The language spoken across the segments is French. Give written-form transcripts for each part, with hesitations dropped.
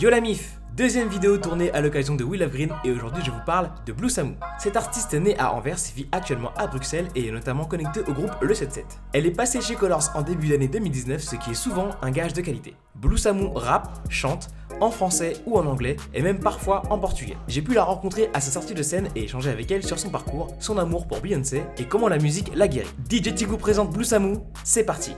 Yo la mif, deuxième vidéo tournée à l'occasion de We Love Green et aujourd'hui je vous parle de Blue Samu. Cette artiste née à Anvers vit actuellement à Bruxelles et est notamment connectée au groupe Le 77. Elle est passée chez Colors en début d'année 2019, ce qui est souvent un gage de qualité. Blue Samu rappe, chante, en français ou en anglais et même parfois en portugais. J'ai pu la rencontrer à sa sortie de scène et échanger avec elle sur son parcours, son amour pour Beyoncé et comment la musique l'a guéri. DJ Tigou présente Blue Samu, c'est parti.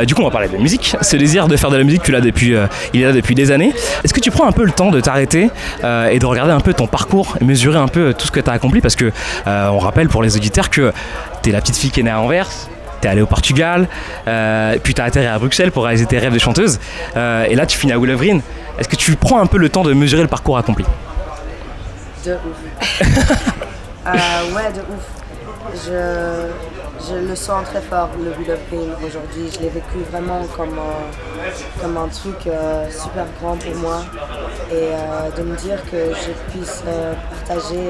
Du coup on va parler de musique. Ce désir de faire de la musique, il est là depuis des années. Est-ce que tu prends un peu le temps de t'arrêter et de regarder un peu ton parcours et mesurer un peu tout ce que tu as accompli, parce que on rappelle pour les auditeurs que t'es la petite fille qui est née à Anvers, t'es allée au Portugal, puis t'as atterri à Bruxelles pour réaliser tes rêves de chanteuse, et là tu finis à We Love Green. Est-ce que tu prends un peu le temps de mesurer le parcours accompli? De ouf. Ouais, de ouf. Je le sens très fort, le We Love Green aujourd'hui. Je l'ai vécu vraiment comme un truc super grand pour moi. Et de me dire que je puisse partager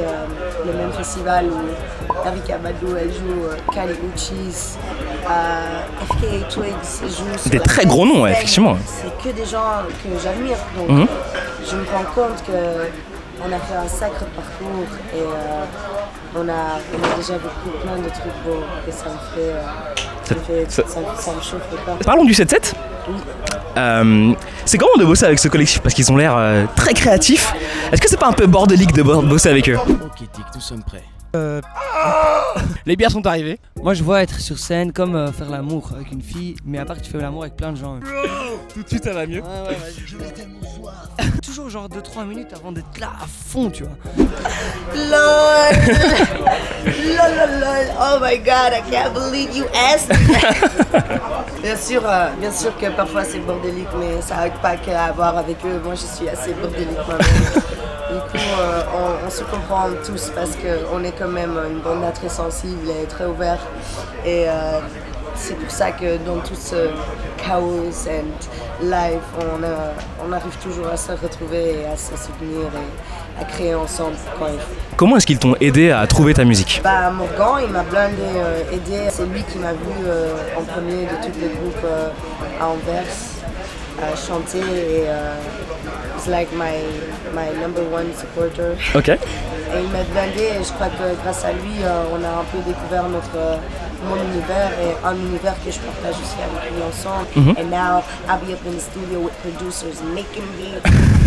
le même festival où Erykah Badu elle joue, Kali Uchis, FKA Twigs joue. Des très gros noms, ouais, effectivement. C'est que des gens que j'admire. Donc je me rends compte qu'on a fait un sacré parcours et on a déjà vécu plein de trucs beaux et ça me chauffe le corps. Parlons du 7-7. Oui. C'est comment de bosser avec ce collectif, parce qu'ils ont l'air très créatifs. Est-ce que c'est pas un peu bordélique de bosser avec eux? Ok Tic, nous sommes prêts. Les bières sont arrivées. Moi je vois être sur scène comme faire l'amour avec une fille, mais à part que tu fais l'amour avec plein de gens. Tout de suite ça va mieux. Ouais, toujours genre 2-3 minutes avant d'être là à fond, tu vois. Lol. Lol. Oh my god, I can't believe you asked me that. Bien sûr que parfois c'est bordélique, mais ça n'a pas qu'à voir avec eux. Moi je suis assez bordélique moi-même. Du coup, on se comprend tous parce qu'on est quand même une bande très sensible et très ouverte. Et c'est pour ça que dans tout ce chaos and life, on arrive toujours à se retrouver et à se soutenir et à créer ensemble quand il faut. Comment est-ce qu'ils t'ont aidé à trouver ta musique? Morgan, il m'a blindé, aidé. C'est lui qui m'a vu en premier de tous les groupes à Anvers chanter et he's like my number one supporter. Ok. Et il m'a blindé et je crois que grâce à lui, on a un peu découvert mon univers et un univers que je partage aussi avec lui ensemble. And now I'll be up in the studio with producers making me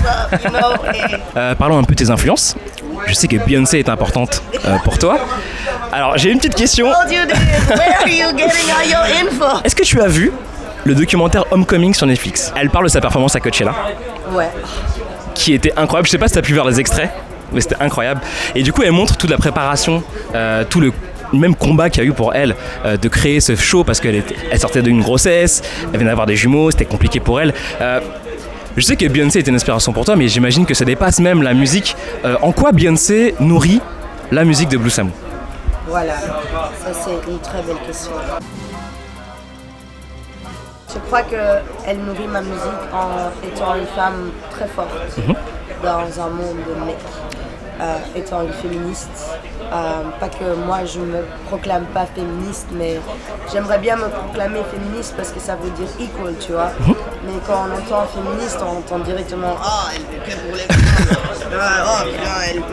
up, you know. Parlons un peu de tes influences. Je sais que Beyoncé est importante pour toi. Alors j'ai une petite question. Where are you getting all your info? Est-ce que tu as vu le documentaire Homecoming sur Netflix? Elle parle de sa performance à Coachella. Ouais. Qui était incroyable. Je sais pas si tu as pu voir les extraits, mais c'était incroyable. Et du coup, elle montre toute la préparation, tout le même combat qu'il y a eu pour elle de créer ce show, parce qu'elle sortait d'une grossesse, elle venait d'avoir des jumeaux, c'était compliqué pour elle. Je sais que Beyoncé était une inspiration pour toi, mais j'imagine que ça dépasse même la musique. En quoi Beyoncé nourrit la musique de Blue Samu? Voilà, ça c'est une très belle question. Je crois qu'elle nourrit ma musique en étant une femme très forte dans un monde de mecs, étant une féministe. Pas que moi je me proclame pas féministe, mais j'aimerais bien me proclamer féministe parce que ça veut dire equal, tu vois. Mais quand on entend féministe, on entend directement elle veut que pour les femmes.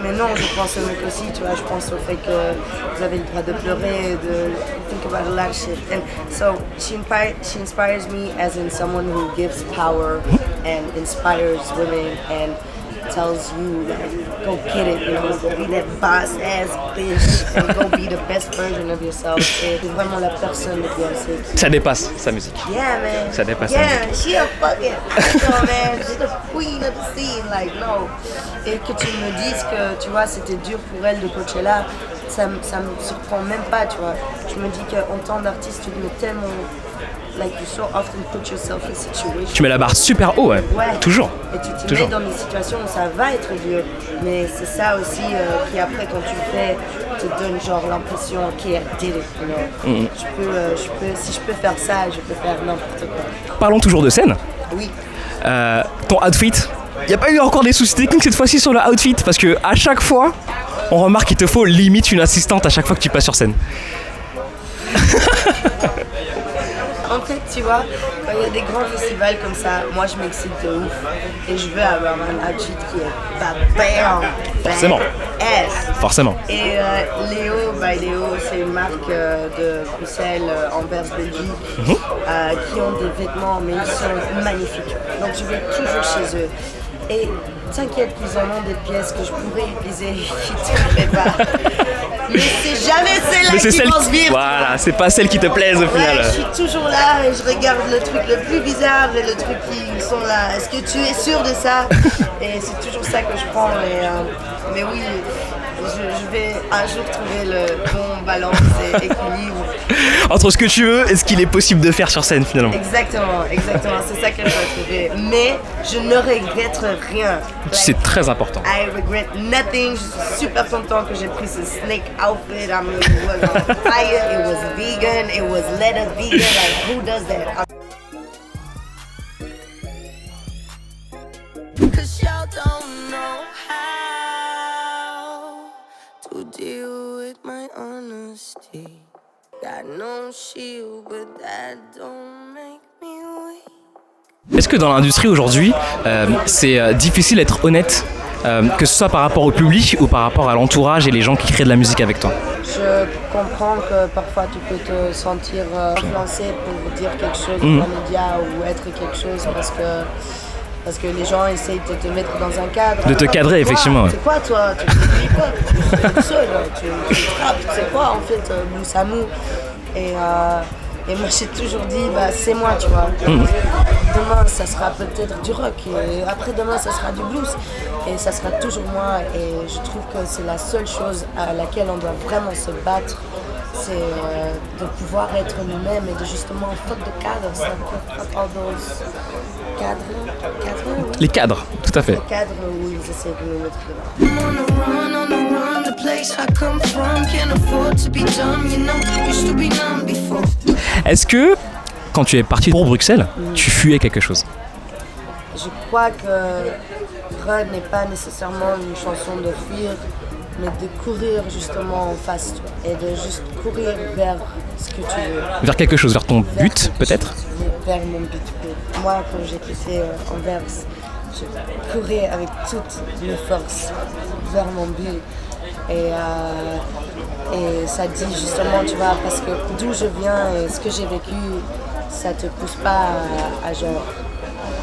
Mais non, je pense au mec aussi, tu vois. Je pense au fait que vous avez le droit de pleurer, de think about a lot of shit. And so she inspires me as in someone who gives power and inspires women and tells you like, go get it, you know, go be that boss ass bitch and go be the best version of yourself. C'est vraiment la personne de Beyoncé. Ça dépasse sa musique. Yeah, man. Ça dépasse sa musique. She a fucking, you know, man, she's the queen of the scene, like, no. Et que tu me dises que, tu vois, c'était dur pour elle de Coachella, ça me surprend même pas, tu vois. Je me dis qu'en tant d'artiste, tu te mets tellement, like, you so often put yourself in situations. Tu mets la barre super haut, ouais. Toujours. Et tu te mets dans des situations où ça va être dur. Mais c'est ça aussi qui, après, quand tu le fais, te donne genre l'impression, ok, I did it, you know. Si je peux faire ça, je peux faire n'importe quoi. Parlons toujours de scène. Oui. Ton outfit. Il n'y a pas eu encore des soucis techniques cette fois-ci sur le outfit, parce que à chaque fois, on remarque qu'il te faut limite une assistante à chaque fois que tu passes sur scène. En fait, tu vois, quand il y a des grands festivals comme ça, moi je m'excite de ouf. Et je veux avoir un outfit qui est bam, Forcément. Forcément. Et Léo, c'est une marque de Bruxelles, Anvers, Belgique, qui ont des vêtements, mais ils sont magnifiques. Donc je vais toujours chez eux. Et t'inquiète qu'ils en ont des pièces que je pourrais utiliser, qui ne te pas. Mais c'est jamais celle-là qui vont se vivre. Voilà, c'est pas celle qui te plaise au final. Ouais, je suis toujours là et je regarde le truc le plus bizarre et le truc qui sont là. Est-ce que tu es sûr de ça? Et c'est toujours ça que je prends. Mais oui, je vais un jour trouver le bon balance et équilibre. Entre ce que tu veux et ce qu'il est possible de faire sur scène finalement. Exactement, c'est ça que je dois trouver. Mais je ne regrette rien. C'est très important. I regret nothing. Je suis super content que j'ai pris ce snake outfit. I mean, it was on fire, it was vegan, it was leather vegan. Like, who does that? Cause y'all don't know how to deal with my honesty. Got no shield, but that don't make me weak. Est-ce que dans l'industrie aujourd'hui, c'est difficile d'être honnête, que ce soit par rapport au public ou par rapport à l'entourage et les gens qui créent de la musique avec toi? Je comprends que parfois tu peux te sentir influencé pour dire quelque chose dans les médias ou être quelque chose parce que les gens essayent de te mettre dans un cadre. De te cadrer, effectivement. C'est quoi toi? Tu fais du hip-hop, tu fais du soul, tu trappes, c'est quoi en fait Blue Samu? Et moi j'ai toujours dit, c'est moi, tu vois. Demain ça sera peut-être du rock, et après-demain ça sera du blues. Et ça sera toujours moi, et je trouve que c'est la seule chose à laquelle on doit vraiment se battre. C'est de pouvoir être nous-mêmes et de justement faute de cadre, c'est all those cadres, oui. Les cadres, tout à fait. Les cadres où ils essaient de nous mettre dedans. On the run, the place I come from. Can't afford to be dumb, you know. Used to be numb before. Est-ce que, quand tu es parti pour Bruxelles, tu fuyais quelque chose? Je crois que Run n'est pas nécessairement une chanson de fuir, mais de courir justement en face, tu vois, et de juste courir vers ce que tu veux. Vers quelque chose, vers ton but peut-être? Vers mon but. Moi, quand j'ai quitté Anvers, je courais avec toutes mes forces vers mon but. Et ça dit justement, tu vois, parce que d'où je viens et ce que j'ai vécu, ça te pousse pas à genre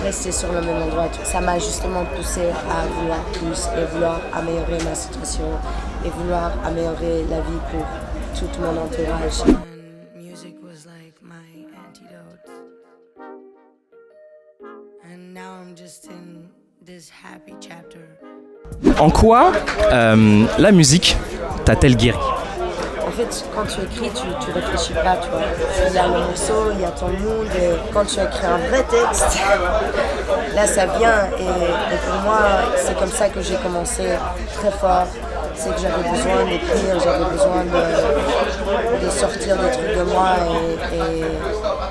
rester sur le même endroit. Ça m'a justement poussé à vouloir plus et vouloir améliorer ma situation et vouloir améliorer la vie pour tout mon entourage. Music was like my antidote. And now I'm just in this happy chapter. En quoi la musique t'a-t-elle guéri? En fait, quand tu écris, tu réfléchis pas, tu vois. Il y a le morceau, il y a ton mood, et quand tu écris un vrai texte, là ça vient. Et pour moi, c'est comme ça que j'ai commencé très fort. C'est que j'avais besoin d'écrire, j'avais besoin de sortir des trucs de moi.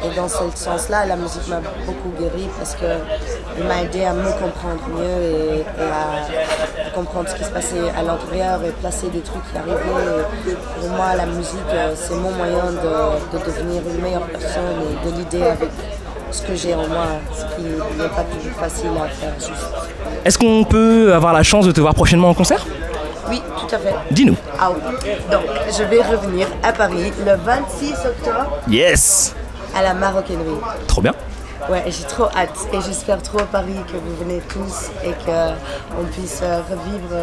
Et dans ce sens-là, la musique m'a beaucoup guéri parce qu'elle m'a aidé à me comprendre mieux et à comprendre ce qui se passait à l'intérieur et placer des trucs qui arrivaient. Et pour moi, la musique, c'est mon moyen de devenir une meilleure personne et de l'idée avec ce que j'ai en moi, ce qui n'est pas toujours facile à faire juste. Est-ce qu'on peut avoir la chance de te voir prochainement en concert? Oui, tout à fait. Dis-nous. Ah oui. Donc, je vais revenir à Paris le 26 octobre Yes! à la Maroquinerie. Trop bien. Ouais, j'ai trop hâte et j'espère trop à Paris que vous venez tous et qu'on puisse revivre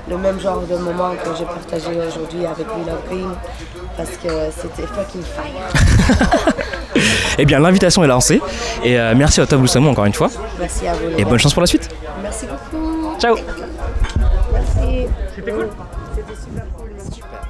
le même genre de moment que j'ai partagé aujourd'hui avec We Love Green parce que c'était fucking fire. Eh bien, l'invitation est lancée et merci à toi Blue Samu encore une fois Merci à vous. et bonne chance pour la suite. Merci beaucoup. Ciao! Merci. C'était cool. C'était super cool. Super.